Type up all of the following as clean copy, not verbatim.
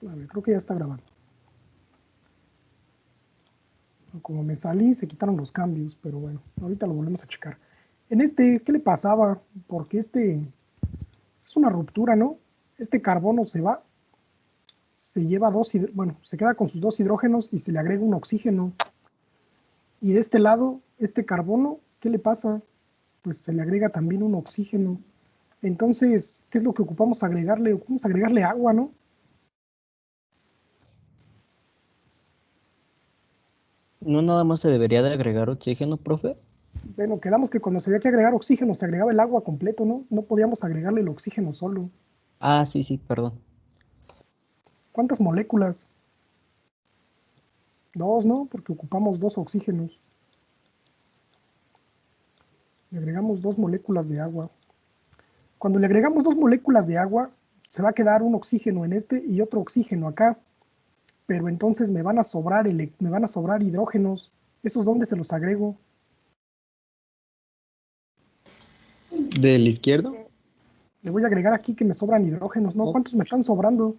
A ver, creo que ya está grabando. Como me salí, se quitaron los cambios, pero bueno, ahorita lo volvemos a checar. En este, ¿qué le pasaba? Porque este es una ruptura, ¿no? Este carbono se va, se lleva bueno, se queda con sus dos hidrógenos y se le agrega un oxígeno. Y de este lado, este carbono, ¿qué le pasa? Pues se le agrega también un oxígeno. Entonces, ¿qué es lo que ocupamos agregarle? Ocupamos agregarle agua, ¿no? ¿No nada más se debería de agregar oxígeno, profe? Bueno, quedamos que cuando se había que agregar oxígeno, se agregaba el agua completo, ¿no? No podíamos agregarle el oxígeno solo. Ah, sí, sí, perdón. ¿Cuántas moléculas? Dos, ¿no? Porque ocupamos dos oxígenos. Le agregamos dos moléculas de agua. Cuando le agregamos dos moléculas de agua, se va a quedar un oxígeno en este y otro oxígeno acá. Pero entonces me van a sobrar hidrógenos. ¿Esos dónde se los agrego? ¿Del izquierdo? Le voy a agregar aquí que me sobran hidrógenos, ¿no? ¿Cuántos me están sobrando?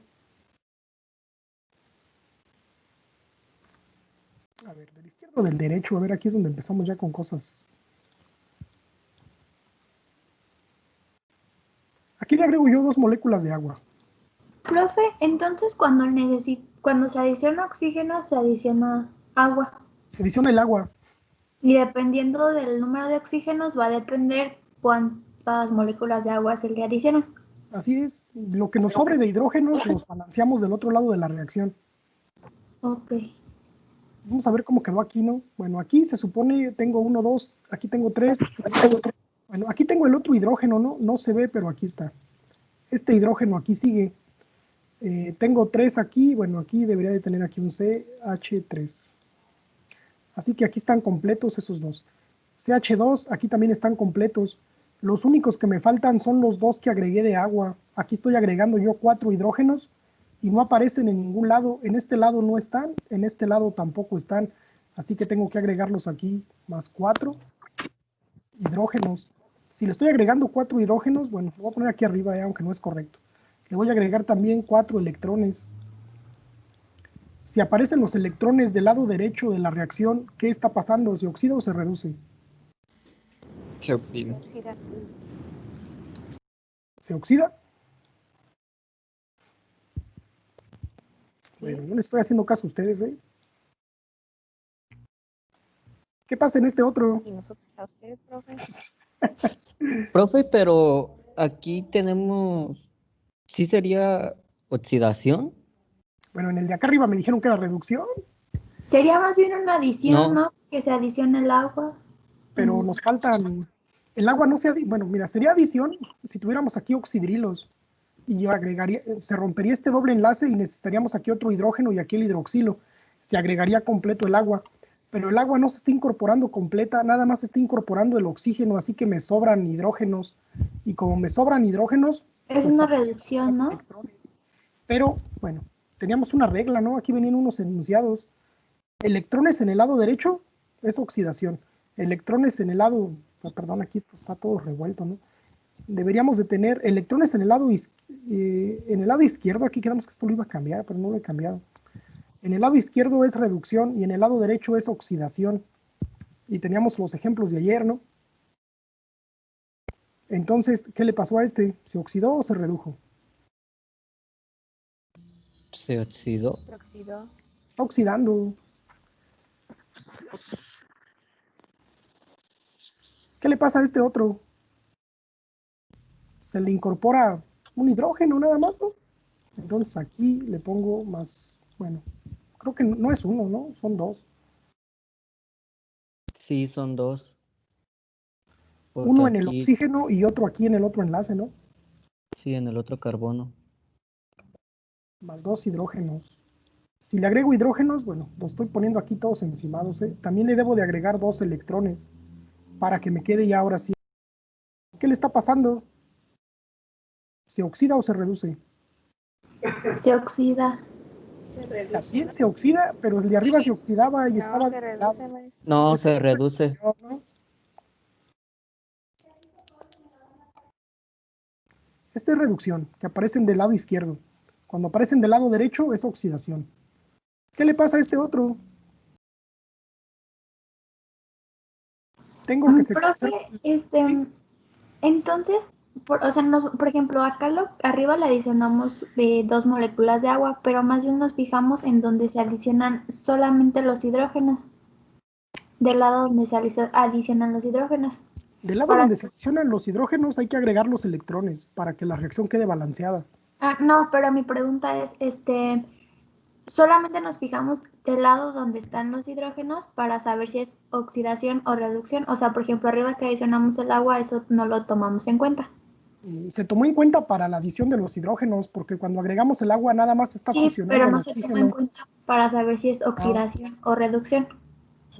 A ver, del izquierdo o del derecho. A ver, aquí es donde empezamos ya con cosas. Aquí le agrego yo dos moléculas de agua. Profe, entonces cuando se adiciona oxígeno, se adiciona agua. Se adiciona el agua. Y dependiendo del número de oxígenos, va a depender cuántas moléculas de agua se le adicionan. Así es. Lo que nos sobre de hidrógenos los balanceamos del otro lado de la reacción. Ok. Vamos a ver cómo quedó aquí, ¿no? Bueno, aquí se supone tengo uno, dos, aquí tengo tres. Bueno, aquí tengo el otro hidrógeno, ¿no? No se ve, pero aquí está. Este hidrógeno aquí sigue. Tengo tres aquí, bueno, aquí debería de tener aquí un CH3. Así que aquí están completos esos dos. CH2, aquí también están completos. Los únicos que me faltan son los dos que agregué de agua. Aquí estoy agregando yo 4 hidrógenos y no aparecen en ningún lado. En este lado no están, en este lado tampoco están. Así que tengo que agregarlos aquí, más 4 hidrógenos. Si le estoy agregando 4 hidrógenos, bueno, lo voy a poner aquí arriba, aunque no es correcto. Le voy a agregar también 4 electrones. Si aparecen los electrones del lado derecho de la reacción, ¿qué está pasando? ¿Se oxida o se reduce? Se oxida. ¿Se oxida? Sí. Bueno, no les estoy haciendo caso a ustedes, ¿eh? ¿Qué pasa en este otro? Y nosotros a usted, profe. Profe, pero aquí tenemos, ¿sí sería oxidación? Bueno, en el de acá arriba me dijeron que era reducción, Sería más bien una adición, No, ¿no? Que se adiciona el agua. pero nos faltan... El agua no se... Bueno, mira, sería adición si tuviéramos aquí oxidrilos. Y yo agregaría... Se rompería este doble enlace y necesitaríamos aquí otro hidrógeno y aquí el hidroxilo. Se agregaría completo el agua. Pero el agua no se está incorporando completa, nada más se está incorporando el oxígeno, así que me sobran hidrógenos. Y como me sobran hidrógenos... Es pues una también reducción, ¿no? electrones. Pero, bueno, teníamos una regla, ¿no? Aquí venían unos enunciados. Electrones en el lado derecho es oxidación. Electrones en el lado, perdón, aquí esto está todo revuelto, ¿no? Deberíamos de tener electrones en el lado izquierdo, aquí quedamos que esto lo iba a cambiar, pero no lo he cambiado. En el lado izquierdo es reducción y en el lado derecho es oxidación. Y teníamos los ejemplos de ayer, ¿no? Entonces, ¿qué le pasó a este? ¿Se oxidó o se redujo? se oxidó. Se oxidó. Está oxidando. ¿Qué le pasa a este otro? Se le incorpora un hidrógeno nada más, ¿no? Entonces aquí le pongo más, bueno, creo que no es uno, ¿no? Son dos. Sí, son dos. Porque Uno en el aquí, oxígeno y otro aquí en el otro enlace, ¿no? sí, en el otro carbono. Más dos hidrógenos. Si le agrego hidrógenos, bueno, los estoy poniendo aquí todos encimados, ¿eh? También le debo de agregar dos electrones para que me quede ya ahora sí. ¿Qué le está pasando? ¿Se oxida o se reduce? Se oxida. Se reduce. También se oxida, pero el de arriba se oxidaba y No, estaba se de lado. reduce, maestro. No, Esto se es reduce. reducción, ¿no? Esta es reducción, que aparecen del lado izquierdo. Cuando aparecen del lado derecho es oxidación. ¿Qué le pasa a este otro? Tengo que Profe, entonces, o sea, por ejemplo, acá arriba le adicionamos 2 moléculas de agua, pero más bien nos fijamos en donde se adicionan solamente los hidrógenos, del lado donde se adicionan los hidrógenos. Del lado donde se adicionan los hidrógenos hay que agregar los electrones para que la reacción quede balanceada. No, pero mi pregunta es, solamente nos fijamos del lado donde están los hidrógenos para saber si es oxidación o reducción. O sea, por ejemplo, arriba que adicionamos el agua, eso no lo tomamos en cuenta. Se tomó en cuenta para la adición de los hidrógenos, porque cuando agregamos el agua nada más está fusionando pero el no se oxígeno. toma en cuenta para saber si es oxidación o reducción.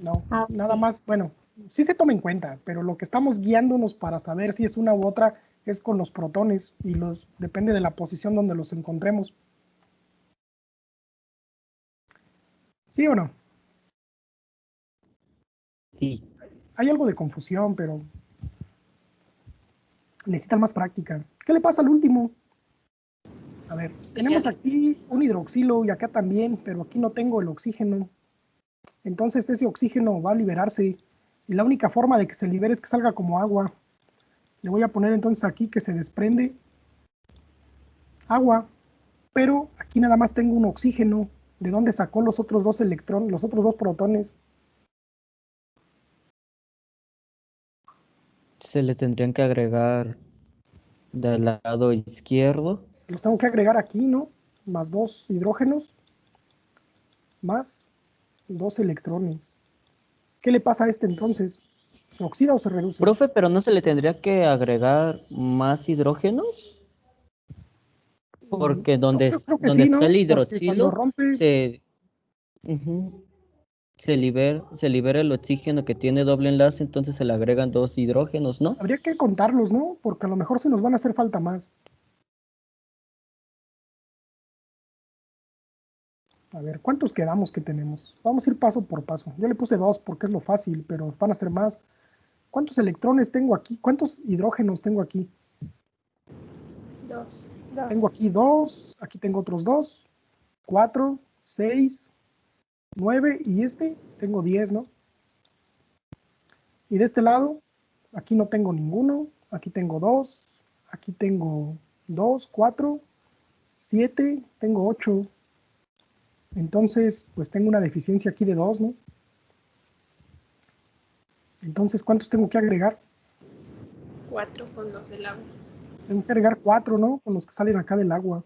No, Ok. nada más, bueno, sí se toma en cuenta, pero lo que estamos guiándonos para saber si es una u otra es con los protones y depende de la posición donde los encontremos. ¿Sí o no? Sí. Hay algo de confusión, pero necesitan más práctica. ¿Qué le pasa al último? A ver, tenemos aquí un hidroxilo y acá también, pero aquí no tengo el oxígeno. Entonces ese oxígeno va a liberarse y la única forma de que se libere es que salga como agua. Le voy a poner entonces aquí que se desprende agua, pero aquí nada más tengo un oxígeno. ¿De dónde sacó los otros dos electrones, los otros dos protones? Se le tendrían que agregar del lado izquierdo. Los tengo que agregar aquí, ¿no? Más 2 hidrógenos, más 2 electrones. ¿Qué le pasa a este entonces? ¿Se oxida o se reduce? Profe, pero ¿no se le tendría que agregar más hidrógenos? Porque donde, Yo creo que donde sí, está ¿no? el Porque cuando hidroxilo rompe, se libera el oxígeno que tiene doble enlace, entonces se le agregan 2 hidrógenos, ¿no? habría que contarlos, ¿no? Porque a lo mejor se nos van a hacer falta más. A ver, ¿cuántos quedamos que tenemos? Vamos a ir paso por paso. Yo le puse 2 porque es lo fácil, pero van a ser más. ¿Cuántos electrones tengo aquí? ¿Cuántos hidrógenos tengo aquí? 2. Tengo aquí 2, aquí tengo otros 2, 4, 6, 9 y tengo 10, ¿no? Y de este lado, aquí no tengo ninguno, aquí tengo 2, aquí tengo 2, 4, 7, tengo 8. Entonces, pues tengo una deficiencia aquí de 2, ¿no? Entonces, ¿cuántos tengo que agregar? 4 con los del agua. Tengo que agregar 4, ¿no? Con los que salen acá del agua.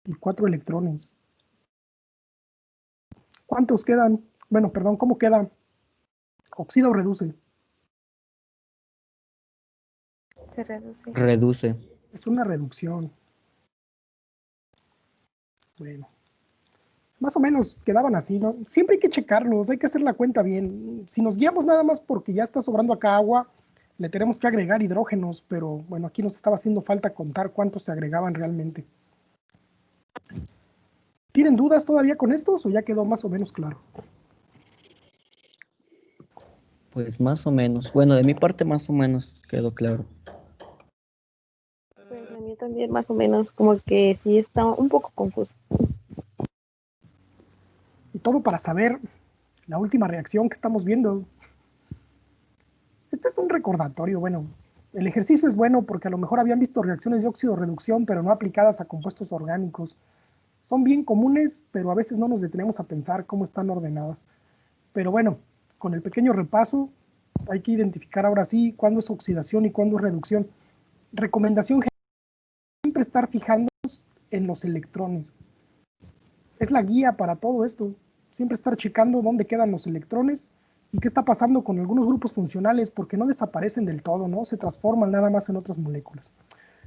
Y 4 electrones. ¿Cuántos quedan? Bueno, perdón, ¿cómo queda? ¿Oxida o reduce? Se reduce. Reduce. Es una reducción. Bueno. Más o menos quedaban así, ¿no? Siempre hay que checarlos, hay que hacer la cuenta bien. Si nos guiamos nada más porque ya está sobrando acá agua, le tenemos que agregar hidrógenos, pero bueno, aquí nos estaba haciendo falta contar cuántos se agregaban realmente. ¿Tienen dudas todavía con estos o ya quedó más o menos claro? Pues más o menos. Bueno, de mi parte más o menos quedó claro. Pues a mí también más o menos, como que sí está un poco confuso. Y todo para saber la última reacción que estamos viendo. Este es un recordatorio, bueno, el ejercicio es bueno porque a lo mejor habían visto reacciones de óxido-reducción, pero no aplicadas a compuestos orgánicos. Son bien comunes, pero a veces no nos detenemos a pensar cómo están ordenadas. Pero bueno, con el pequeño repaso, hay que identificar ahora sí cuándo es oxidación y cuándo es reducción. Recomendación general, siempre estar fijándonos en los electrones. Es la guía para todo esto. Siempre estar checando dónde quedan los electrones y qué está pasando con algunos grupos funcionales, porque no desaparecen del todo, ¿no? Se transforman nada más en otras moléculas.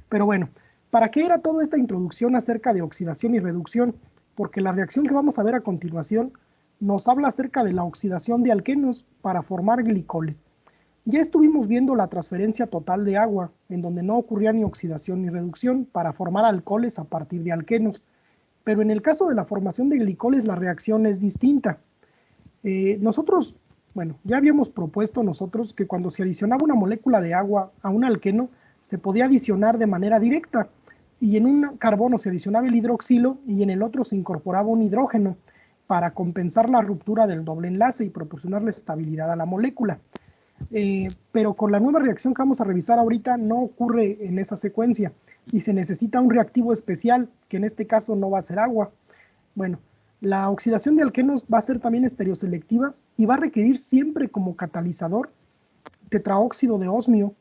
Pero bueno, ¿para qué era toda esta introducción acerca de oxidación y reducción? Porque la reacción que vamos a ver a continuación nos habla acerca de la oxidación de alquenos para formar glicoles. Ya estuvimos viendo la transferencia total de agua, en donde no ocurría ni oxidación ni reducción para formar alcoholes a partir de alquenos. Pero en el caso de la formación de glicoles la reacción es distinta. Nosotros Bueno, ya habíamos propuesto nosotros que cuando se adicionaba una molécula de agua a un alqueno, se podía adicionar de manera directa, y en un carbono se adicionaba el hidroxilo y en el otro se incorporaba un hidrógeno para compensar la ruptura del doble enlace y proporcionarle estabilidad a la molécula. Pero con la nueva reacción que vamos a revisar ahorita no ocurre en esa secuencia y se necesita un reactivo especial, que en este caso no va a ser agua. Bueno, la oxidación de alquenos va a ser también estereoselectiva y va a requerir siempre como catalizador tetraóxido de osmio.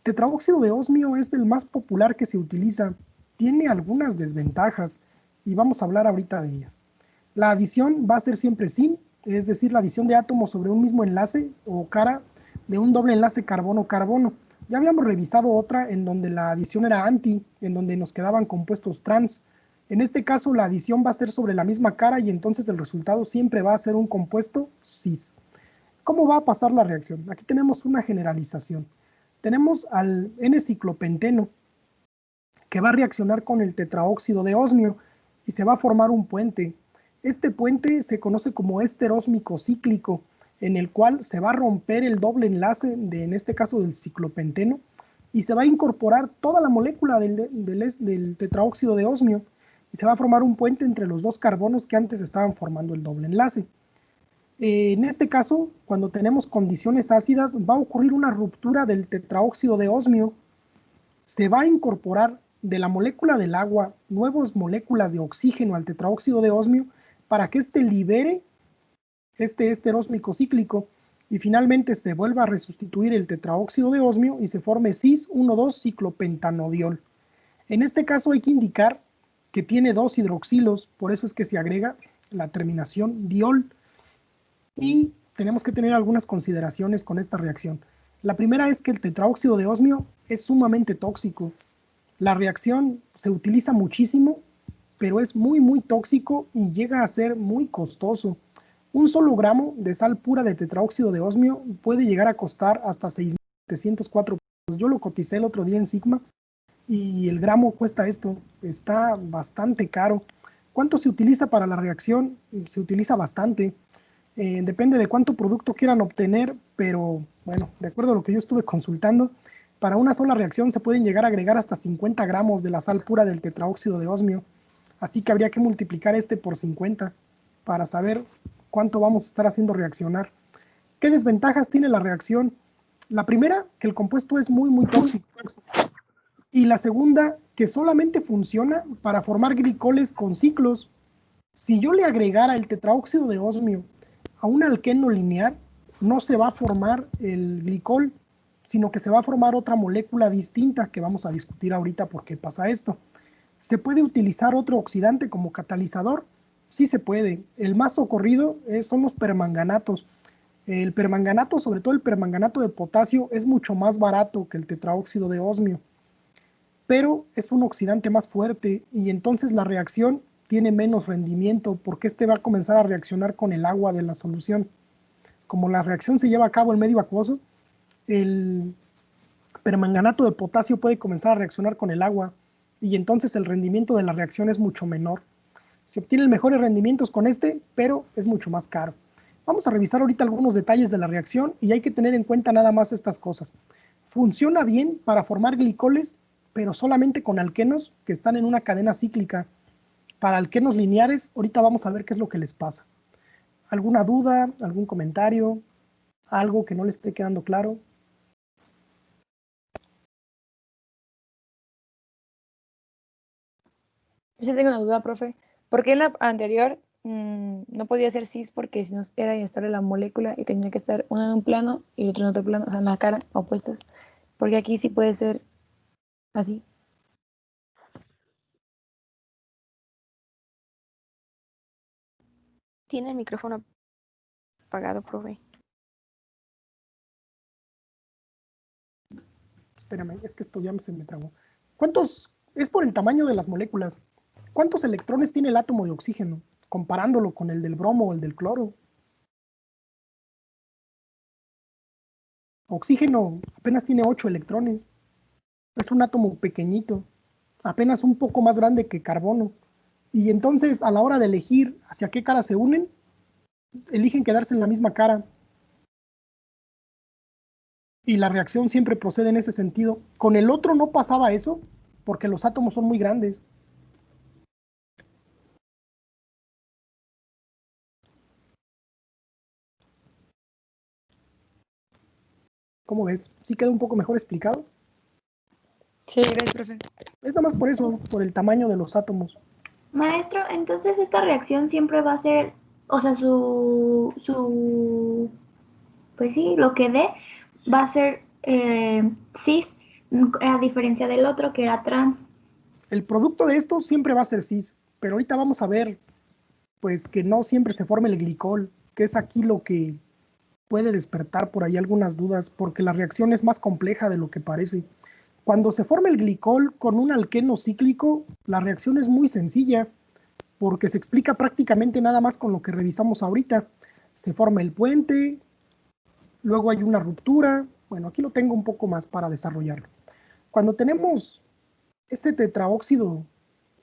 Tetraóxido de osmio es el más popular que se utiliza. Tiene algunas desventajas y vamos a hablar ahorita de ellas. La adición va a ser siempre sin, es decir, la adición de átomos sobre un mismo enlace o cara de un doble enlace carbono-carbono. Ya habíamos revisado otra en donde la adición era anti, en donde nos quedaban compuestos trans. En este caso la adición va a ser sobre la misma cara y entonces el resultado siempre va a ser un compuesto cis. ¿Cómo va a pasar la reacción? Aquí tenemos una generalización. Tenemos al N-ciclopenteno que va a reaccionar con el tetraóxido de osmio y se va a formar un puente. Este puente se conoce como éster ósmico cíclico, en el cual se va a romper el doble enlace, en este caso del ciclopenteno, y se va a incorporar toda la molécula del tetraóxido de osmio, y se va a formar un puente entre los dos carbonos que antes estaban formando el doble enlace. En este caso, cuando tenemos condiciones ácidas, va a ocurrir una ruptura del tetraóxido de osmio, se va a incorporar de la molécula del agua nuevas moléculas de oxígeno al tetraóxido de osmio para que éste libere este éster ósmico cíclico y finalmente se vuelva a resustituir el tetraóxido de osmio y se forme cis-1,2-ciclopentanodiol. En este caso hay que indicar que tiene dos hidroxilos, por eso es que se agrega la terminación diol. Y tenemos que tener algunas consideraciones con esta reacción. La primera es que el tetraóxido de osmio es sumamente tóxico. La reacción se utiliza muchísimo, pero es muy tóxico y llega a ser muy costoso. Un solo gramo de sal pura de tetraóxido de osmio puede llegar a costar hasta 6.704 pesos. Yo lo coticé el otro día en Sigma y el gramo cuesta esto, está bastante caro. ¿Cuánto se utiliza para la reacción? Se utiliza bastante. Depende de cuánto producto quieran obtener, pero bueno, de acuerdo a lo que yo estuve consultando, para una sola reacción se pueden llegar a agregar hasta 50 gramos de la sal pura del tetraóxido de osmio, así que habría que multiplicar este por 50 para saber cuánto vamos a estar haciendo reaccionar. ¿Qué desventajas tiene la reacción? La primera, que el compuesto es muy tóxico, y la segunda, que solamente funciona para formar glicoles con ciclos. Si yo le agregara el tetraóxido de osmio a un alqueno lineal, no se va a formar el glicol, sino que se va a formar otra molécula distinta que vamos a discutir ahorita por qué pasa esto. ¿Se puede utilizar otro oxidante como catalizador? Sí se puede. El más socorrido son los permanganatos. El permanganato, sobre todo el permanganato de potasio, es mucho más barato que el tetraóxido de osmio, pero es un oxidante más fuerte y entonces la reacción tiene menos rendimiento porque este va a comenzar a reaccionar con el agua de la solución. Como la reacción se lleva a cabo en medio acuoso, el permanganato de potasio puede comenzar a reaccionar con el agua y entonces el rendimiento de la reacción es mucho menor. Se obtienen mejores rendimientos con este, pero es mucho más caro. Vamos a revisar ahorita algunos detalles de la reacción y hay que tener en cuenta nada más estas cosas. Funciona bien para formar glicoles, pero solamente con alquenos que están en una cadena cíclica. Para alquenos lineares, ahorita vamos a ver qué es lo que les pasa. ¿Alguna duda, algún comentario, algo que no les esté quedando claro? Yo sí tengo una duda, profe. ¿Por qué en la anterior no podía ser cis? Porque si no era inestable la molécula y tenía que estar una en un plano y el otro en otro plano, o sea, en la cara, opuestas. Porque aquí sí puede ser así. Tiene el micrófono apagado, profe. Espérame, es que esto ya se me trabó. ¿Cuántos? Es por el tamaño de las moléculas. ¿Cuántos electrones tiene el átomo de oxígeno? Comparándolo con el del bromo o el del cloro. Oxígeno apenas tiene 8 electrones. Es un átomo pequeñito, apenas un poco más grande que carbono. Y entonces, a la hora de elegir hacia qué cara se unen, eligen quedarse en la misma cara. Y la reacción siempre procede en ese sentido. Con el otro no pasaba eso, porque los átomos son muy grandes. ¿Cómo ves? ¿Sí queda un poco mejor explicado? Sí, gracias, profe. Es nada más por eso, por el tamaño de los átomos. Maestro, entonces esta reacción siempre va a ser, o sea, pues sí, lo que dé va a ser cis, a diferencia del otro que era trans. El producto de esto siempre va a ser cis, pero ahorita vamos a ver, pues, que no siempre se forma el glicol, que es aquí lo que puede despertar por ahí algunas dudas, porque la reacción es más compleja de lo que parece. Cuando se forma el glicol con un alqueno cíclico, la reacción es muy sencilla, porque se explica prácticamente nada más con lo que revisamos ahorita. Se forma el puente, luego hay una ruptura. Bueno, aquí lo tengo un poco más para desarrollarlo. Cuando tenemos este tetraóxido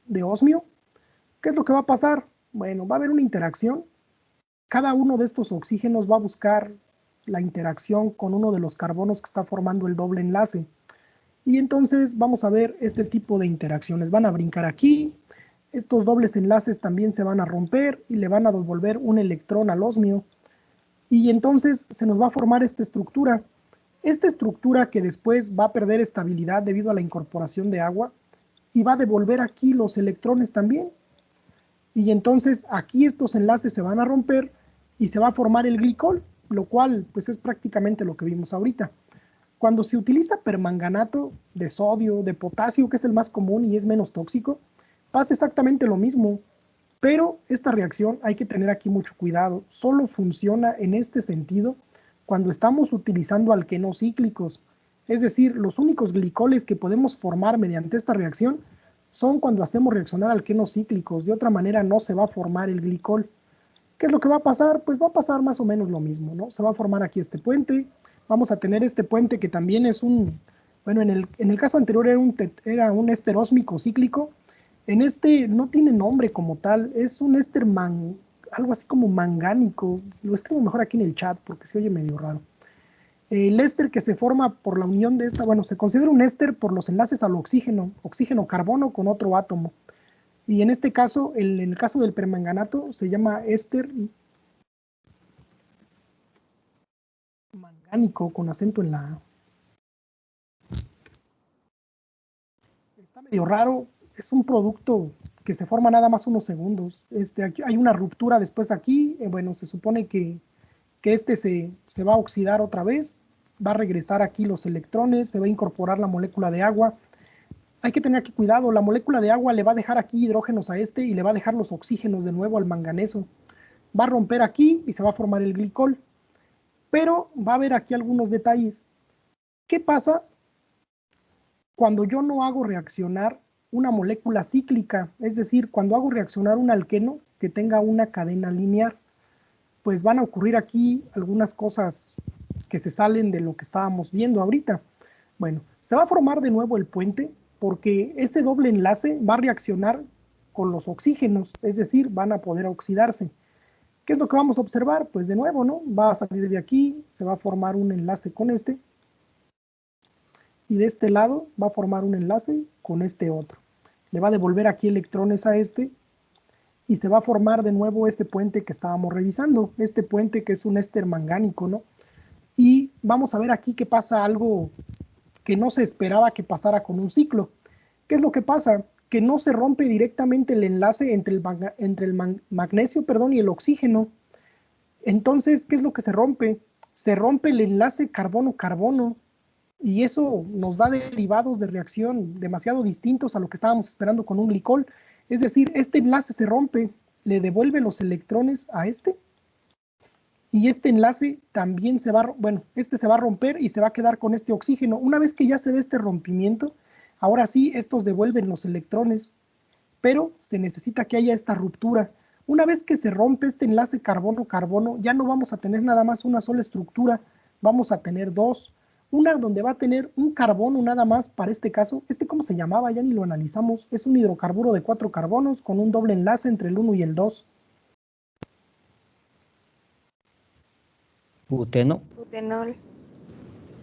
de osmio, ¿qué es lo que va a pasar? Bueno, va a haber una interacción. Cada uno de estos oxígenos va a buscar la interacción con uno de los carbonos que está formando el doble enlace. Y entonces vamos a ver este tipo de interacciones. Van a brincar aquí, estos dobles enlaces también se van a romper y le van a devolver un electrón al osmio. Y entonces se nos va a formar esta estructura. Esta estructura que después va a perder estabilidad debido a la incorporación de agua y va a devolver aquí los electrones también. Y entonces aquí estos enlaces se van a romper y se va a formar el glicol, lo cual pues es prácticamente lo que vimos ahorita. Cuando se utiliza permanganato de sodio, de potasio, que es el más común y es menos tóxico, pasa exactamente lo mismo. Pero esta reacción hay que tener aquí mucho cuidado. Solo funciona en este sentido cuando estamos utilizando alquenos cíclicos. Es decir, los únicos glicoles que podemos formar mediante esta reacción son cuando hacemos reaccionar alquenos cíclicos. De otra manera no se va a formar el glicol. ¿Qué es lo que va a pasar? Pues va a pasar más o menos lo mismo, ¿no? Se va a formar aquí este puente. Vamos a tener este puente que también es bueno, en el caso anterior era un éster ósmico cíclico. En este no tiene nombre como tal, es un éster algo así como mangánico. Lo escribo mejor aquí en el chat porque se oye medio raro. El éster que se forma por la unión de esta, bueno, se considera un éster por los enlaces al oxígeno-carbono con otro átomo. Y en este caso, en el caso del permanganato, se llama éster mangánico con acento en la A. Está medio raro, es un producto que se forma nada más unos segundos. Aquí hay una ruptura después aquí, bueno, se supone que se va a oxidar otra vez, va a regresar aquí los electrones, se va a incorporar la molécula de agua. Hay que tener aquí cuidado, la molécula de agua le va a dejar aquí hidrógenos a y le va a dejar los oxígenos de nuevo al manganeso. Va a romper aquí y se va a formar el glicol. Pero va a haber aquí algunos detalles. ¿Qué pasa cuando yo no hago reaccionar una molécula cíclica? Es decir, cuando hago reaccionar un alqueno que tenga una cadena lineal, pues van a ocurrir aquí algunas cosas que se salen de lo que estábamos viendo ahorita. Bueno, se va a formar de nuevo el puente porque ese doble enlace va a reaccionar con los oxígenos, es decir, van a poder oxidarse. ¿Qué es lo que vamos a observar? Pues de nuevo, ¿no? Va a salir de aquí, se va a formar un enlace con este, y de este lado va a formar un enlace con este otro. Le va a devolver aquí electrones a y se va a formar de nuevo ese puente que estábamos revisando, este puente que es un éster mangánico, ¿no? Y vamos a ver aquí que pasa algo que no se esperaba que pasara con un ciclo. ¿Qué es lo que pasa? Que no se rompe directamente el enlace entre el magnesio, y el oxígeno. Entonces, ¿qué es lo que se rompe? Se rompe el enlace carbono-carbono y eso nos da derivados de reacción demasiado distintos a lo que estábamos esperando con un glicol. Es decir, este enlace se rompe, le devuelve los electrones a y este enlace también se va a romper y se va a quedar con este oxígeno. Una vez que ya se dé este rompimiento, ahora sí, estos devuelven los electrones, pero se necesita que haya esta ruptura. Una vez que se rompe este enlace carbono-carbono, ya no vamos a tener nada más una sola estructura, vamos a tener dos. Una donde va a tener un carbono nada más para este caso. ¿Cómo se llamaba? Ya ni lo analizamos. Es un hidrocarburo de 4 carbonos con un doble enlace entre el 1 y el 2. Buteno. Butenol.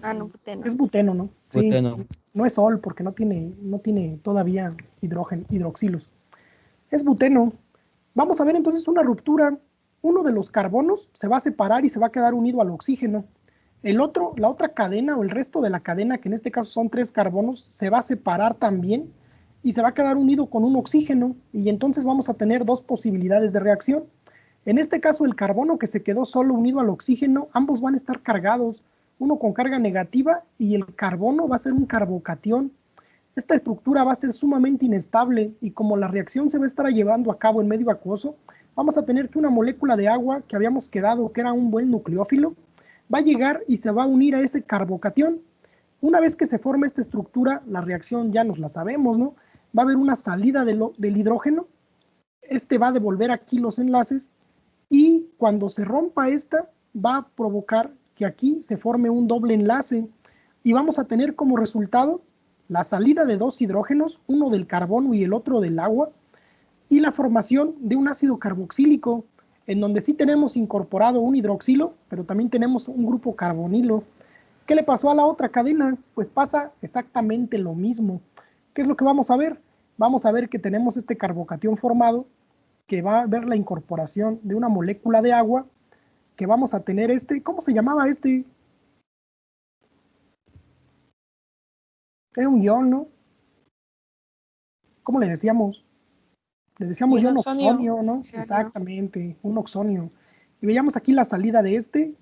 Ah, no, buteno. Es buteno, ¿no? Sí, Buteno. no es sol porque no tiene todavía hidroxilos. Es buteno. Vamos a ver entonces una ruptura. Uno de los carbonos se va a separar y se va a quedar unido al oxígeno. El otro, la otra cadena o el resto de la cadena, que en este caso son 3 carbonos, se va a separar también y se va a quedar unido con un oxígeno. Y entonces vamos a tener 2 posibilidades de reacción. En este caso, el carbono que se quedó solo unido al oxígeno, ambos van a estar cargados, uno con carga negativa y el carbono va a ser un carbocatión. Esta estructura va a ser sumamente inestable y como la reacción se va a estar llevando a cabo en medio acuoso, vamos a tener que una molécula de agua que habíamos quedado que era un buen nucleófilo, va a llegar y se va a unir a ese carbocatión. Una vez que se forma esta estructura, la reacción ya nos la sabemos, ¿no? Va a haber una salida del hidrógeno, este va a devolver aquí los enlaces y cuando se rompa esta, va a provocar que aquí se forme un doble enlace y vamos a tener como resultado la salida de 2 hidrógenos, uno del carbono y el otro del agua, y la formación de un ácido carboxílico, en donde sí tenemos incorporado un hidroxilo, pero también tenemos un grupo carbonilo. ¿Qué le pasó a la otra cadena? Pues pasa exactamente lo mismo. ¿Qué es lo que vamos a ver? Vamos a ver que tenemos este carbocatión formado, que va a ver la incorporación de una molécula de agua, que vamos a tener ¿cómo se llamaba este? Era un ion, ¿no? ¿Cómo le decíamos? Le decíamos ion oxonio, ¿no? Exactamente, un oxonio. Y veíamos aquí la salida de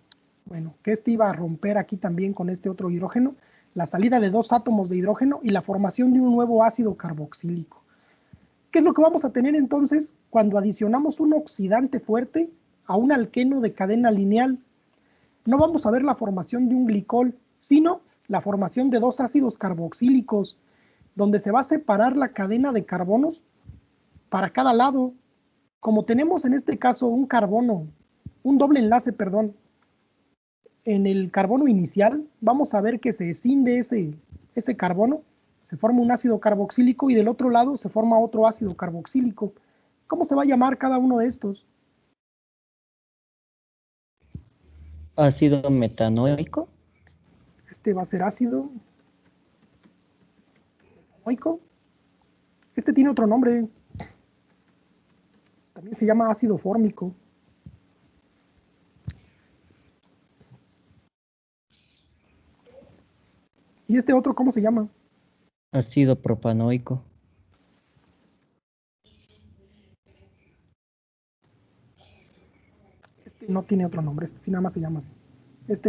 bueno, que iba a romper aquí también con este otro hidrógeno, la salida de 2 átomos de hidrógeno y la formación de un nuevo ácido carboxílico. ¿Qué es lo que vamos a tener entonces cuando adicionamos un oxidante fuerte a un alqueno de cadena lineal? No vamos a ver la formación de un glicol, sino la formación de 2 ácidos carboxílicos, donde se va a separar la cadena de carbonos para cada lado. Como tenemos en este caso un doble enlace, perdón, en el carbono inicial, vamos a ver que se escinde ese carbono, se forma un ácido carboxílico y del otro lado se forma otro ácido carboxílico. ¿Cómo se va a llamar cada uno de estos? Ácido metanoico. Este va a ser ácido metanoico. Este tiene otro nombre. También se llama ácido fórmico. ¿Y este otro cómo se llama? Ácido propanoico. Este no tiene otro nombre, este sí nada más se llama así.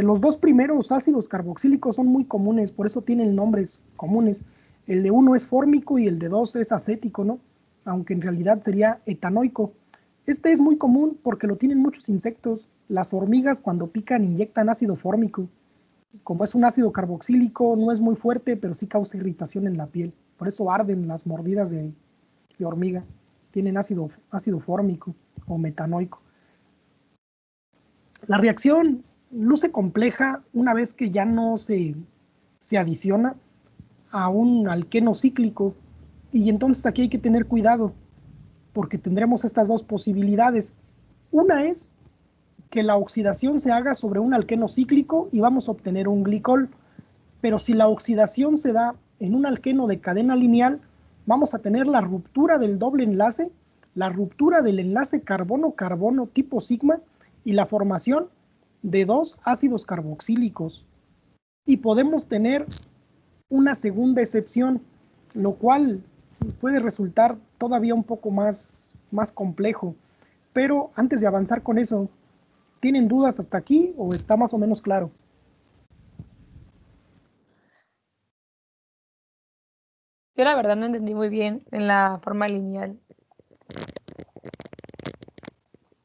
Los 2 primeros ácidos carboxílicos son muy comunes, por eso tienen nombres comunes. El de 1 es fórmico y el de 2 es acético, ¿no? Aunque en realidad sería etanoico. Este es muy común porque lo tienen muchos insectos. Las hormigas cuando pican inyectan ácido fórmico. Como es un ácido carboxílico, no es muy fuerte, pero sí causa irritación en la piel. Por eso arden las mordidas de hormiga. Tienen ácido fórmico o metanoico. La reacción luce compleja una vez que ya no se adiciona a un alqueno cíclico y entonces aquí hay que tener cuidado porque tendremos estas 2 posibilidades. Una es que la oxidación se haga sobre un alqueno cíclico y vamos a obtener un glicol, pero si la oxidación se da en un alqueno de cadena lineal, vamos a tener la ruptura del doble enlace, la ruptura del enlace carbono-carbono tipo sigma y la formación de 2 ácidos carboxílicos. Y podemos tener una segunda excepción, lo cual puede resultar todavía un poco más complejo. Pero antes de avanzar con eso, ¿tienen dudas hasta aquí o está más o menos claro? Yo la verdad no entendí muy bien en la forma lineal.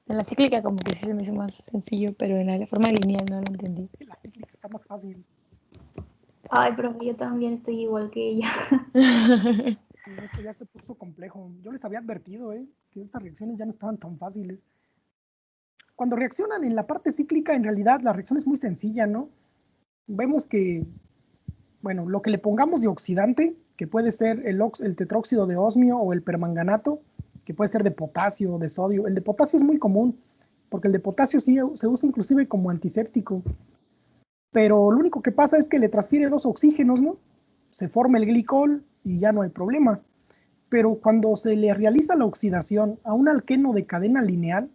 En la cíclica como que sí se me hizo más sencillo, pero en la forma lineal no lo entendí. La cíclica está más fácil. Ay, profe, yo también estoy igual que ella. Esto ya se puso complejo. Yo les había advertido que estas reacciones ya no estaban tan fáciles. Cuando reaccionan en la parte cíclica, en realidad la reacción es muy sencilla, ¿no? Vemos que, bueno, lo que le pongamos de oxidante, que puede ser el tetróxido de osmio o el permanganato, que puede ser de potasio o de sodio. El de potasio es muy común, porque el de potasio sí se usa inclusive como antiséptico. pero lo único que pasa es que le transfiere 2 oxígenos, ¿no? Se forma el glicol y ya no hay problema. Pero cuando se le realiza la oxidación a un alqueno de cadena lineal,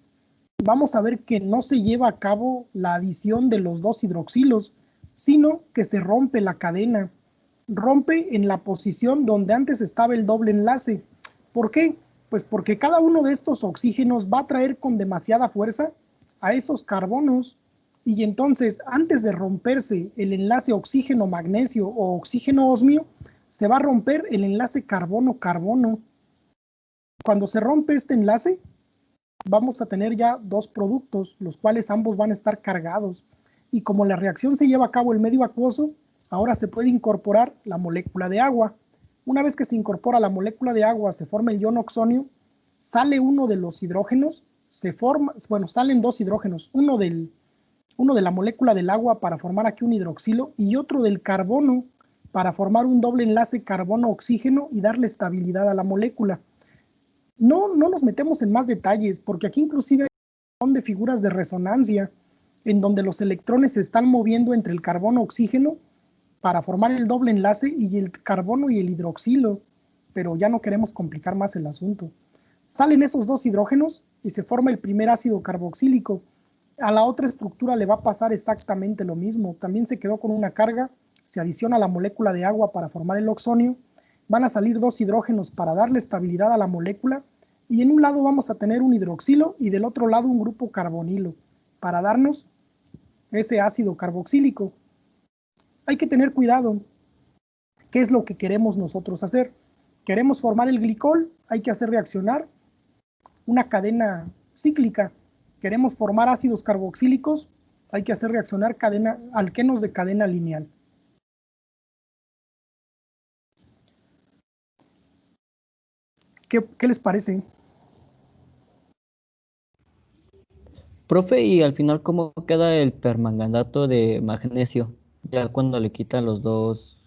vamos a ver que no se lleva a cabo la adición de los 2 hidroxilos, sino que se rompe la cadena. Rompe en la posición donde antes estaba el doble enlace. ¿Por qué? Pues porque cada uno de estos oxígenos va a traer con demasiada fuerza a esos carbonos, y entonces antes de romperse el enlace oxígeno-magnesio o oxígeno-osmio, se va a romper el enlace carbono-carbono. Cuando se rompe este enlace, vamos a tener ya 2 productos, los cuales ambos van a estar cargados. Y como la reacción se lleva a cabo en medio acuoso, ahora se puede incorporar la molécula de agua. Una vez que se incorpora la molécula de agua, se forma el ion oxonio, sale uno de los hidrógenos, salen 2 hidrógenos, uno de la molécula del agua para formar aquí un hidroxilo y otro del carbono para formar un doble enlace carbono-oxígeno y darle estabilidad a la molécula. No nos metemos en más detalles, porque aquí inclusive son de figuras de resonancia, en donde los electrones se están moviendo entre el carbono-oxígeno para formar el doble enlace y el carbono y el hidroxilo, pero ya no queremos complicar más el asunto. Salen esos 2 hidrógenos y se forma el primer ácido carboxílico. A la otra estructura le va a pasar exactamente lo mismo. También se quedó con una carga, se adiciona la molécula de agua para formar el oxonio, van a salir 2 hidrógenos para darle estabilidad a la molécula, y en un lado vamos a tener un hidroxilo y del otro lado un grupo carbonilo para darnos ese ácido carboxílico. Hay que tener cuidado. ¿Qué es lo que queremos nosotros hacer? Queremos formar el glicol, hay que hacer reaccionar una cadena cíclica. Queremos formar ácidos carboxílicos, hay que hacer reaccionar alquenos de cadena lineal. ¿Qué les parece? Profe, y al final, ¿cómo queda el permanganato de magnesio? Ya cuando le quitan los 2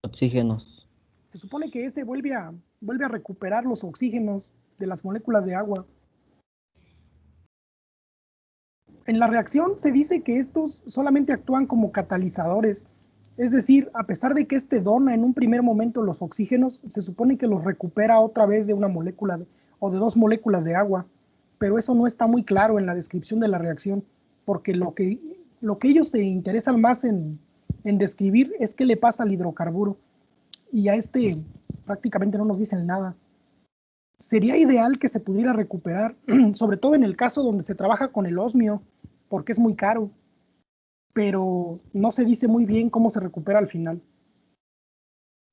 oxígenos. Se supone que ese vuelve a recuperar los oxígenos de las moléculas de agua. En la reacción se dice que estos solamente actúan como catalizadores, es decir, a pesar de que este dona en un primer momento los oxígenos, se supone que los recupera otra vez de una molécula o de 2 moléculas de agua, pero eso no está muy claro en la descripción de la reacción, porque lo que ellos se interesan más en describir es qué le pasa al hidrocarburo, y a este prácticamente no nos dicen nada. Sería ideal que se pudiera recuperar, sobre todo en el caso donde se trabaja con el osmio, porque es muy caro, pero no se dice muy bien cómo se recupera al final.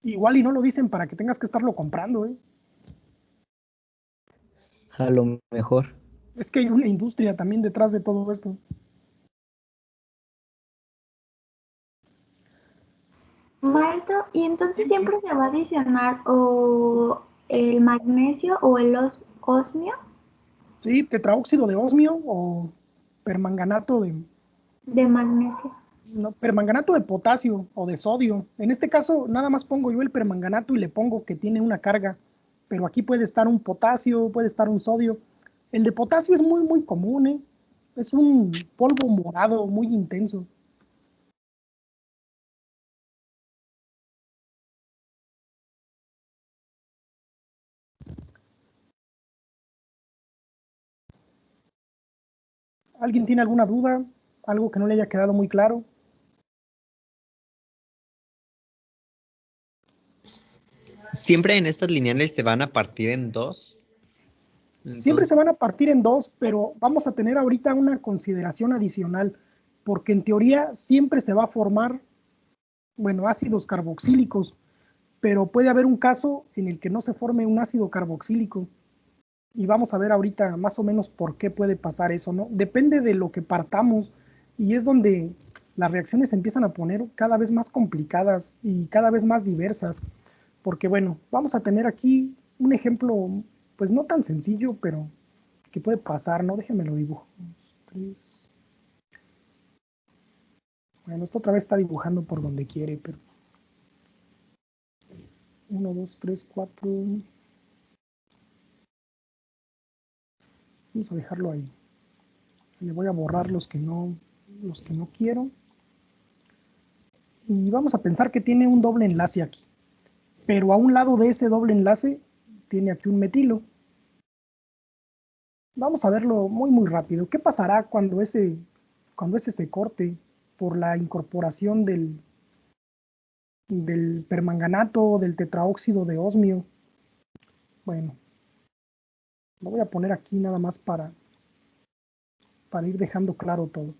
Igual y no lo dicen para que tengas que estarlo comprando, ¿eh? A lo mejor. Es que hay una industria también detrás de todo esto. Maestro, ¿y entonces siempre se va a adicionar o el magnesio o el osmio Sí, tetraóxido de osmio o permanganato de magnesio? no, permanganato de potasio o de sodio. En este caso, nada más pongo yo el permanganato y le pongo que tiene una carga, pero aquí puede estar un potasio, puede estar un sodio. El de potasio es muy común, ¿eh? Es un polvo morado muy intenso. ¿Alguien tiene alguna duda? ¿Algo que no le haya quedado muy claro? Siempre en estas lineales se van a partir en 2. Siempre se Entonces, van a partir en 2, pero vamos a tener ahorita una consideración adicional, porque en teoría siempre se va a formar, bueno, ácidos carboxílicos, pero puede haber un caso en el que no se forme un ácido carboxílico. Y vamos a ver ahorita más o menos por qué puede pasar eso, ¿no? Depende de lo que partamos, y es donde las reacciones se empiezan a poner cada vez más complicadas y cada vez más diversas, porque bueno, vamos a tener aquí un ejemplo, pues no tan sencillo, pero que puede pasar, ¿no? Déjenme lo dibujo. 2, 3. Bueno, esto otra vez está dibujando por donde quiere, pero 1, 2, 3, 4. Vamos a dejarlo ahí. Le voy a borrar los que no quiero. Y vamos a pensar que tiene un doble enlace aquí. Pero a un lado de ese doble enlace tiene aquí un metilo. Vamos a verlo muy rápido. ¿Qué pasará cuando ese se corte por la incorporación del permanganato, del tetraóxido de osmio? Bueno, lo voy a poner aquí nada más para ir dejando claro todo.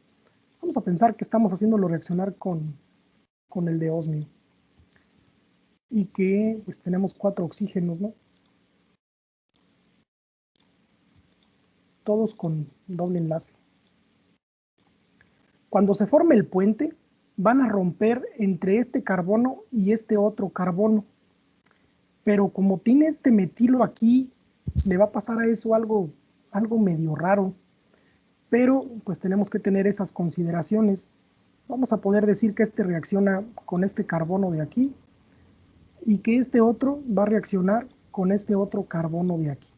Vamos a pensar que estamos haciéndolo reaccionar con el de osmio. Y que pues tenemos 4 oxígenos, ¿no? Todos con doble enlace. Cuando se forme el puente, van a romper entre este carbono y este otro carbono. Pero como tiene este metilo aquí, le va a pasar a eso algo medio raro. Pero pues tenemos que tener esas consideraciones. Vamos a poder decir que este reacciona con este carbono de aquí y que este otro va a reaccionar con este otro carbono de aquí.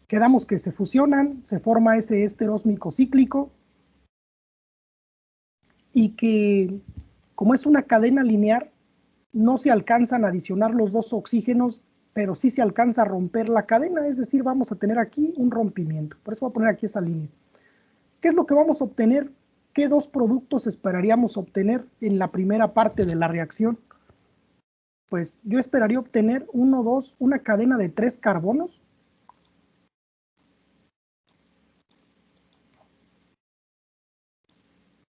Quedamos que se fusionan, se forma ese éster ósmico cíclico y que como es una cadena lineal, no se alcanzan a adicionar los dos oxígenos, pero sí se alcanza a romper la cadena, es decir, vamos a tener aquí un rompimiento. Por eso voy a poner aquí esa línea. ¿Qué es lo que vamos a obtener? ¿Qué dos productos esperaríamos obtener en la primera parte de la reacción? Pues yo esperaría obtener una cadena de 3 carbonos.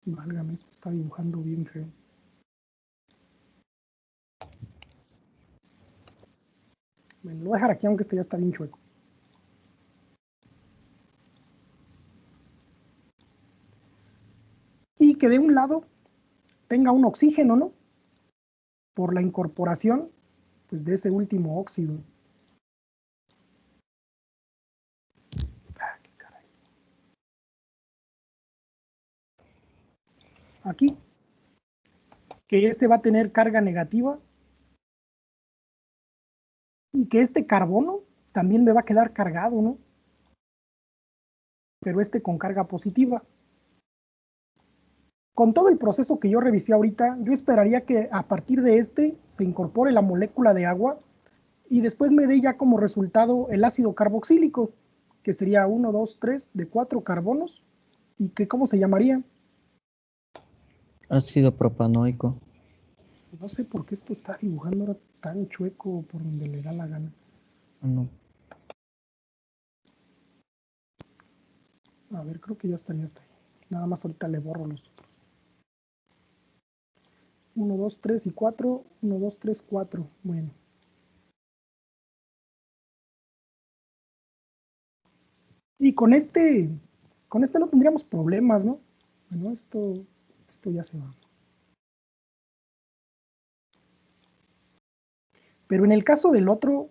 Válgame, esto está dibujando bien feo. Bueno, lo voy a dejar aquí, aunque este ya está bien chueco. Y que de un lado tenga un oxígeno, ¿no? Por la incorporación, pues, de ese último óxido. Qué caray. Aquí, que este va a tener carga negativa y que este carbono también me va a quedar cargado, ¿no? Pero este con carga positiva. Con todo el proceso que yo revisé ahorita, yo esperaría que a partir de este se incorpore la molécula de agua y después me dé ya como resultado el ácido carboxílico, que sería 1, 2, 3 de 4 carbonos, y que ¿cómo se llamaría? Ácido propanoico. No sé por qué esto está dibujando ahora tan chueco por donde le da la gana. No. A ver, creo que ya estaría hasta ahí. Nada más ahorita le borro los otros. 1, 2, 3 y 4. 1, 2, 3, 4. Bueno. Y con este no tendríamos problemas, ¿no? Bueno, esto ya se va. Pero en el caso del otro,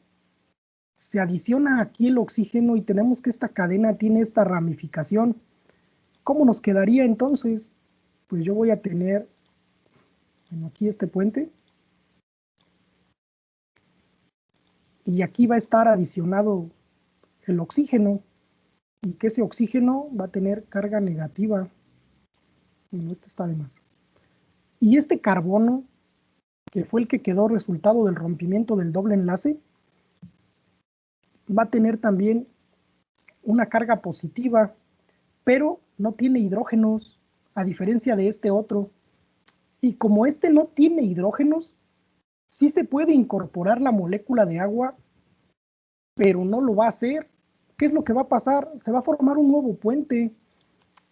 se adiciona aquí el oxígeno y tenemos que esta cadena tiene esta ramificación. ¿Cómo nos quedaría entonces? Pues yo voy a tener, bueno, aquí este puente. Y aquí va a estar adicionado el oxígeno. Y que ese oxígeno va a tener carga negativa. Bueno, este está de más. Y este carbono, que fue el que quedó resultado del rompimiento del doble enlace, va a tener también una carga positiva, pero no tiene hidrógenos, a diferencia de este otro. Y como este no tiene hidrógenos, sí se puede incorporar la molécula de agua, pero no lo va a hacer. ¿Qué es lo que va a pasar? Se va a formar un nuevo puente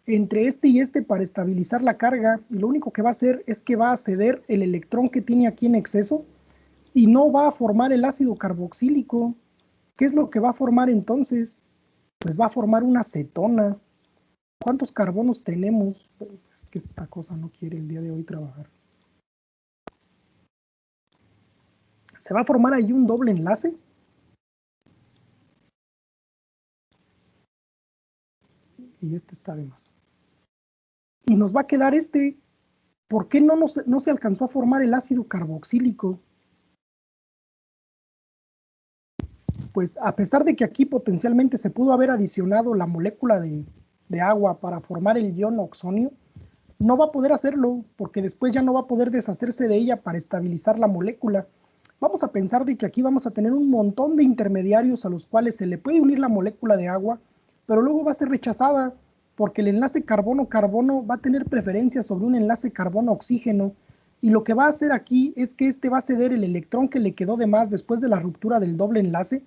entre este y este para estabilizar la carga, y lo único que va a hacer es que va a ceder el electrón que tiene aquí en exceso y no va a formar el ácido carboxílico. ¿Qué es lo que va a formar entonces? Pues va a formar una cetona. ¿Cuántos carbonos tenemos? Es que esta cosa no quiere el día de hoy trabajar. Se va a formar ahí un doble enlace. Y este está de más. Y nos va a quedar este. ¿Por qué no se alcanzó a formar el ácido carboxílico? Pues a pesar de que aquí potencialmente se pudo haber adicionado la molécula de agua para formar el ion oxonio, no va a poder hacerlo porque después ya no va a poder deshacerse de ella para estabilizar la molécula. Vamos a pensar de que aquí vamos a tener un montón de intermediarios a los cuales se le puede unir la molécula de agua, pero luego va a ser rechazada porque el enlace carbono-carbono va a tener preferencia sobre un enlace carbono-oxígeno, y lo que va a hacer aquí es que este va a ceder el electrón que le quedó de más después de la ruptura del doble enlace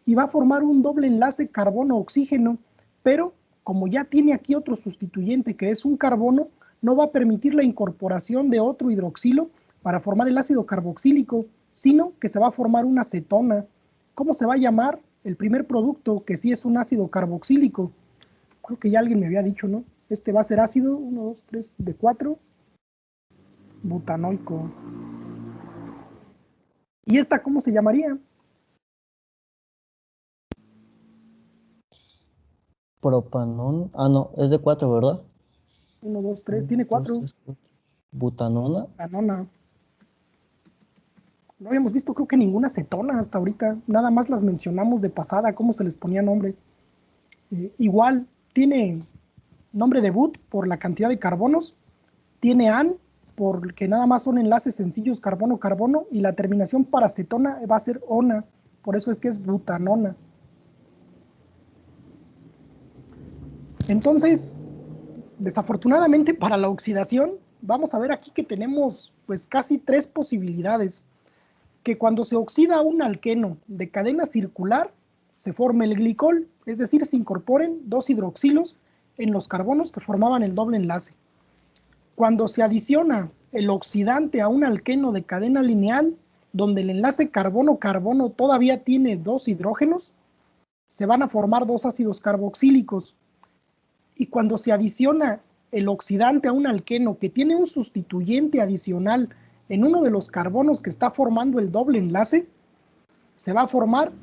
y va a formar un doble enlace carbono-oxígeno, pero como ya tiene aquí otro sustituyente que es un carbono, no va a permitir la incorporación de otro hidroxilo para formar el ácido carboxílico, sino que se va a formar una acetona. ¿Cómo se va a llamar? El primer producto, que sí es un ácido carboxílico. Creo que ya alguien me había dicho, ¿no? Este va a ser ácido, 1, 2, 3, de 4, butanoico. ¿Y esta cómo se llamaría? Propanón. Ah, no, es de 4, ¿verdad? 1, 2, 3, tiene 4. Butanona. Butanona. No habíamos visto creo que ninguna acetona hasta ahorita, nada más las mencionamos de pasada, cómo se les ponía nombre. Igual, tiene nombre de but por la cantidad de carbonos, tiene an porque nada más son enlaces sencillos carbono-carbono, y la terminación para acetona va a ser ona, por eso es que es butanona. Entonces, desafortunadamente para la oxidación, vamos a ver aquí que tenemos pues casi 3 posibilidades. Que cuando se oxida un alqueno de cadena circular, se forme el glicol, es decir, se incorporen 2 hidroxilos en los carbonos que formaban el doble enlace. Cuando se adiciona el oxidante a un alqueno de cadena lineal, donde el enlace carbono-carbono todavía tiene 2 hidrógenos, se van a formar 2 ácidos carboxílicos. Y cuando se adiciona el oxidante a un alqueno que tiene un sustituyente adicional en uno de los carbonos que está formando el doble enlace, se va a formar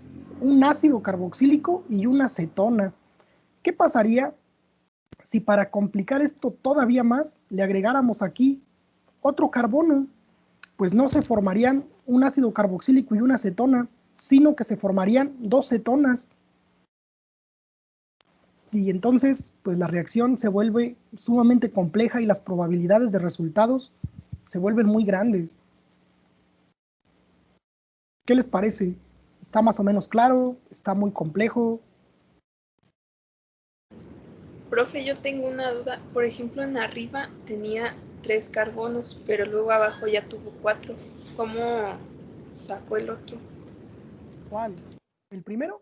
un ácido carboxílico y una acetona. ¿Qué pasaría si para complicar esto todavía más le agregáramos aquí otro carbono? Pues no se formarían un ácido carboxílico y una acetona, sino que se formarían 2 cetonas. Y entonces, pues la reacción se vuelve sumamente compleja y las probabilidades de resultados se vuelven muy grandes. ¿Qué les parece? ¿Está más o menos claro? ¿Está muy complejo? Profe, yo tengo una duda. Por ejemplo, en arriba tenía 3 carbonos, pero luego abajo ya tuvo 4. ¿Cómo sacó el otro? ¿Cuál? ¿El primero?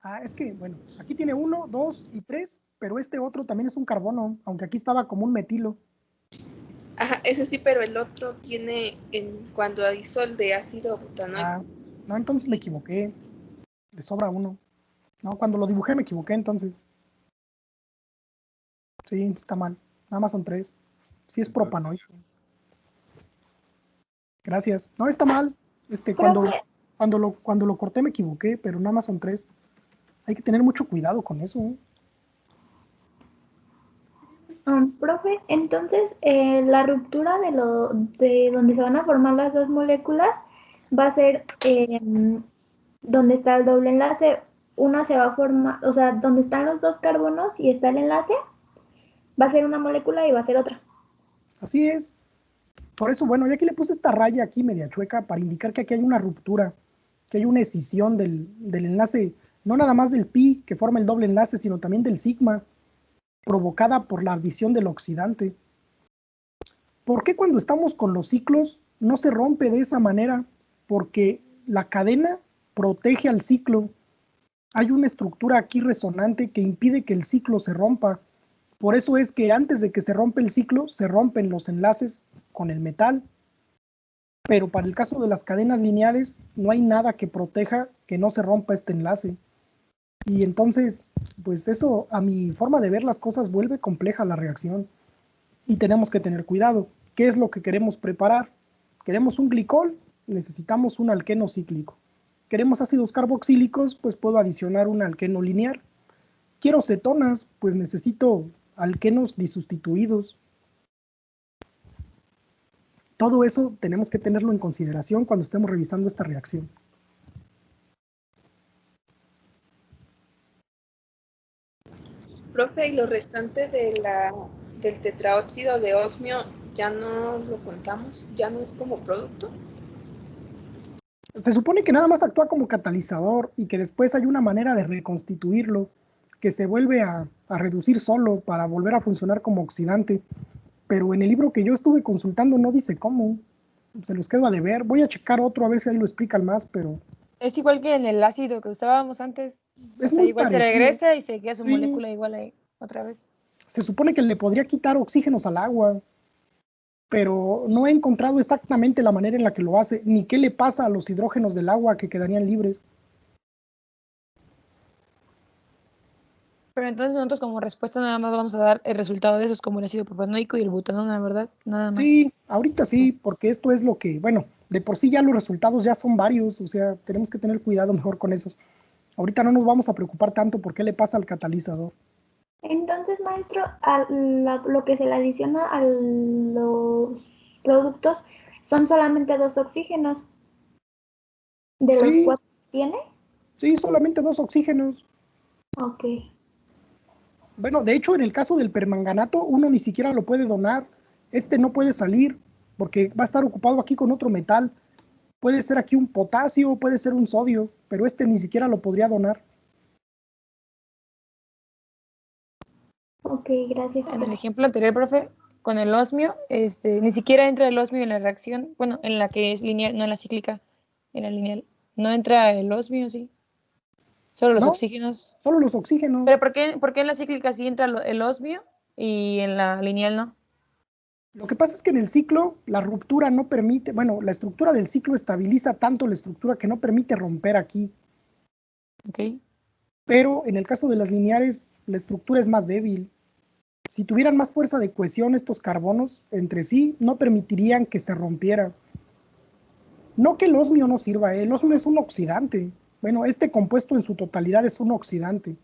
Ah, es que, bueno, aquí tiene 1, 2 y 3, pero este otro también es un carbono, aunque aquí estaba como un metilo. Ajá, ese sí, pero el otro tiene, cuando hizo el de ácido butanoico. Ah, no, entonces me equivoqué. Le sobra 1. No, cuando lo dibujé me equivoqué, entonces. Sí, está mal. Nada más son 3. Sí es propanoico. Gracias. No, está mal. Cuando lo corté me equivoqué, pero nada más son 3. Hay que tener mucho cuidado con eso, ¿eh? Profe, entonces la ruptura de donde se van a formar las dos moléculas va a ser donde está el doble enlace. Una se va a formar, o sea, donde están los dos carbonos y está el enlace, va a ser una molécula y va a ser otra. Así es. Por eso, bueno, ya aquí le puse esta raya aquí media chueca para indicar que aquí hay una ruptura, que hay una escisión del enlace, no nada más del pi que forma el doble enlace, sino también del sigma, provocada por la adición del oxidante. ¿Por qué cuando estamos con los ciclos no se rompe de esa manera? Porque la cadena protege al ciclo. Hay una estructura aquí resonante que impide que el ciclo se rompa. Por eso es que antes de que se rompe el ciclo, se rompen los enlaces con el metal. Pero para el caso de las cadenas lineares, no hay nada que proteja que no se rompa este enlace. Y entonces, pues eso, a mi forma de ver las cosas, vuelve compleja la reacción. Y tenemos que tener cuidado. ¿Qué es lo que queremos preparar? ¿Queremos un glicol? Necesitamos un alqueno cíclico. ¿Queremos ácidos carboxílicos? Pues puedo adicionar un alqueno lineal. ¿Quiero cetonas? Pues necesito alquenos disustituidos. Todo eso tenemos que tenerlo en consideración cuando estemos revisando esta reacción. Profe, y lo restante del tetraóxido de osmio ya no lo contamos, ya no es como producto. Se supone que nada más actúa como catalizador y que después hay una manera de reconstituirlo, que se vuelve a reducir solo para volver a funcionar como oxidante. Pero en el libro que yo estuve consultando no dice cómo. Se los quedo a deber. Voy a checar otro a ver si ahí lo explican más, pero Es igual que en el ácido que usábamos antes. O es sea, muy igual se parecido. regresa y se queda su Sí. molécula igual ahí otra vez. Se supone que le podría quitar oxígenos al agua, pero no he encontrado exactamente la manera en la que lo hace, ni qué le pasa a los hidrógenos del agua que quedarían libres. Pero entonces nosotros como respuesta nada más vamos a dar el resultado de esos como el ácido propanoico y el butanón, la verdad, nada más. Sí, ahorita sí, porque esto es lo que, bueno, de por sí ya los resultados ya son varios, o sea, tenemos que tener cuidado mejor con esos. Ahorita no nos vamos a preocupar tanto por qué le pasa al catalizador. Entonces, maestro, lo que se le adiciona a los productos son solamente 2 oxígenos de los Sí, 4 que tiene. sí, solamente 2 oxígenos. Ok. Bueno, de hecho, en el caso del permanganato, uno ni siquiera lo puede donar. Este no puede salir porque va a estar ocupado aquí con otro metal. Puede ser aquí un potasio, puede ser un sodio, pero este ni siquiera lo podría donar. Ok, gracias. En el ejemplo anterior, profe, con el osmio, ni siquiera entra el osmio en la reacción, bueno, en la que es lineal, no en la cíclica, en la lineal. No entra el osmio, sí. Solo los No, oxígenos. solo los oxígenos. ¿Pero por qué en la cíclica sí entra el osmio y en la lineal no? Lo que pasa es que en el ciclo la ruptura no permite, bueno, la estructura del ciclo estabiliza tanto la estructura que no permite romper aquí. Ok. Pero en el caso de las lineares, la estructura es más débil. Si tuvieran más fuerza de cohesión estos carbonos entre sí, no permitirían que se rompiera. No que el osmio no sirva, el osmio es un oxidante. Bueno, este compuesto en su totalidad es un oxidante.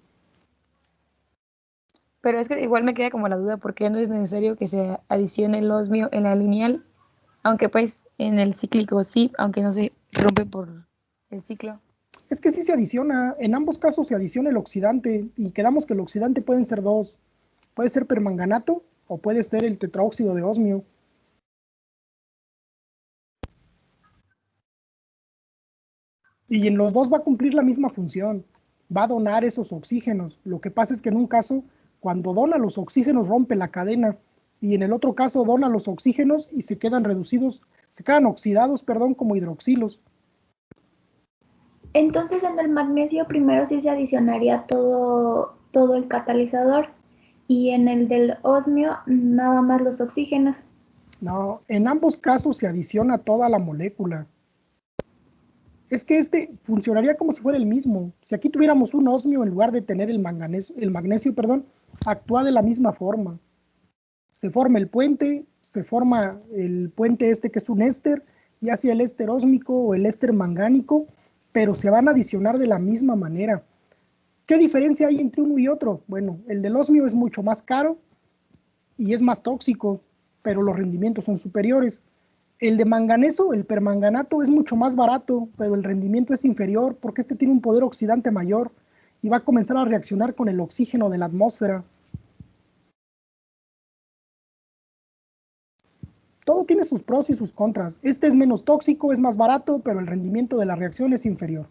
Pero es que igual me queda como la duda, ¿por qué no es necesario que se adicione el osmio en la lineal? Aunque pues en el cíclico sí, aunque no se rompe por el ciclo. Es que sí se adiciona, en ambos casos se adiciona el oxidante y quedamos que el oxidante pueden ser dos. Puede ser permanganato o puede ser el tetraóxido de osmio. Y en los dos va a cumplir la misma función, va a donar esos oxígenos. Lo que pasa es que en un caso, cuando dona los oxígenos rompe la cadena y en el otro caso dona los oxígenos y se quedan reducidos, se quedan oxidados, perdón, como hidroxilos. Entonces, en el magnesio primero sí se adicionaría todo el catalizador y en el del osmio nada más los oxígenos. No, en ambos casos se adiciona toda la molécula. Es que este funcionaría como si fuera el mismo. Si aquí tuviéramos un osmio en lugar de tener el magnesio, perdón, actúa de la misma forma. Se forma el puente, se forma el puente este que es un éster, ya sea el éster ósmico o el éster mangánico, pero se van a adicionar de la misma manera. ¿Qué diferencia hay entre uno y otro? Bueno, el del osmio es mucho más caro y es más tóxico, pero los rendimientos son superiores. El de manganeso, el permanganato, es mucho más barato, pero el rendimiento es inferior porque este tiene un poder oxidante mayor y va a comenzar a reaccionar con el oxígeno de la atmósfera. Todo tiene sus pros y sus contras. Este es menos tóxico, es más barato, pero el rendimiento de la reacción es inferior.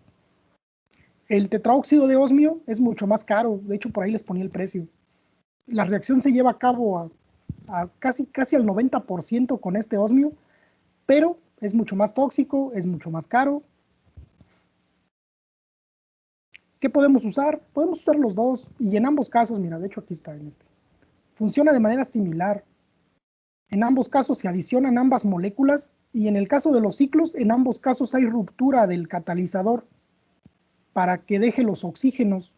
El tetraóxido de osmio es mucho más caro, de hecho por ahí les ponía el precio. La reacción se lleva a cabo a casi al 90% con este osmio, pero es mucho más tóxico, es mucho más caro. ¿Qué podemos usar? Podemos usar los dos y en ambos casos, mira, de hecho aquí está en este. Funciona de manera similar. En ambos casos se adicionan ambas moléculas y en el caso de los ciclos, en ambos casos hay ruptura del catalizador para que deje los oxígenos.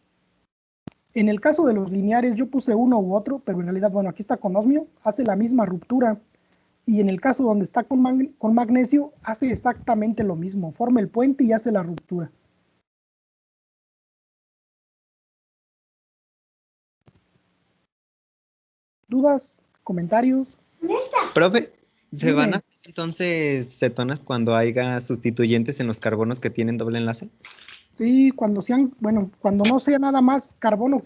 En el caso de los lineares yo puse uno u otro, pero en realidad, bueno, aquí está con osmio, hace la misma ruptura. Y en el caso donde está con magnesio, hace exactamente lo mismo, forma el puente y hace la ruptura. ¿Dudas? ¿Comentarios? Profe, ¿se Dime. van a hacer entonces cetonas cuando haya sustituyentes en los carbonos que tienen doble enlace? Sí, cuando sean, bueno, cuando no sea nada más carbono,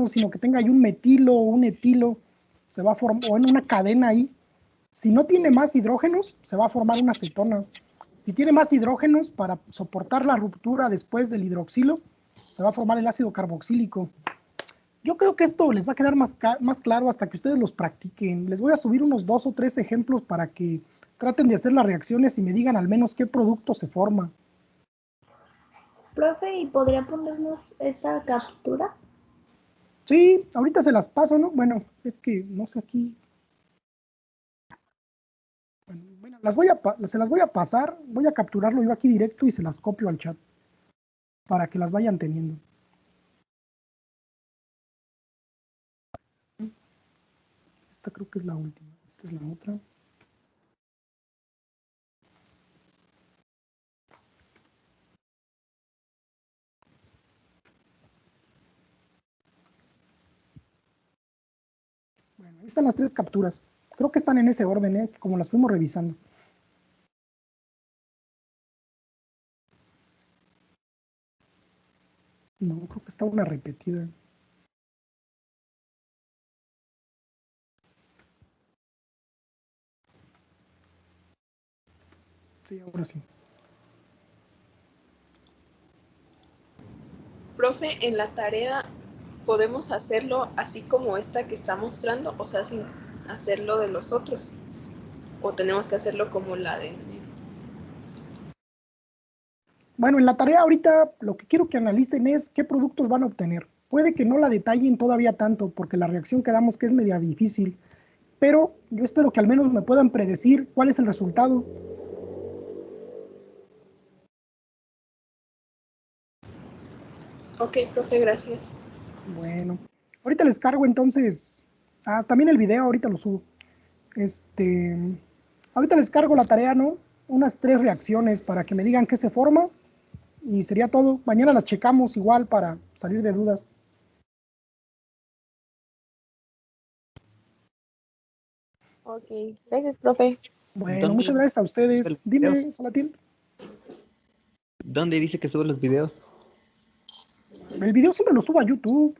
sino que tenga ahí un metilo o un etilo, se va a formar, o en una cadena ahí. Si no tiene más hidrógenos, se va a formar una cetona. Si tiene más hidrógenos, para soportar la ruptura después del hidroxilo, se va a formar el ácido carboxílico. Yo creo que esto les va a quedar más claro hasta que ustedes los practiquen. Les voy a subir unos 2 o 3 ejemplos para que traten de hacer las reacciones y me digan al menos qué producto se forma. Profe, ¿y podría ponernos esta captura? Sí, ahorita se las paso, ¿no? Bueno, es que no sé aquí. Bueno, se las voy a pasar, voy a capturarlo yo aquí directo y se las copio al chat para que las vayan teniendo. Esta creo que es la última, esta es la otra. Bueno, ahí están las 3 capturas. Creo que están en ese orden, como las fuimos revisando. No, creo que está una repetida. Sí, ahora sí. Profe, en la tarea podemos hacerlo así como esta que está mostrando, o sea, sin hacerlo de los otros. O tenemos que hacerlo como la de... Bueno, en la tarea ahorita lo que quiero que analicen es qué productos van a obtener. Puede que no la detallen todavía tanto, porque la reacción que damos que es media difícil, pero yo espero que al menos me puedan predecir cuál es el resultado. Ok, profe, gracias. Bueno, ahorita les cargo entonces, también el video, ahorita lo subo. Ahorita les cargo la tarea, ¿no? Unas 3 reacciones para que me digan qué se forma y sería todo. Mañana las checamos igual para salir de dudas. Ok, gracias, profe. Bueno, ¿Dónde muchas gracias a sube ustedes. los Dime, videos? Salatiel. ¿Dónde dice que sube los videos? El video siempre lo subo a YouTube.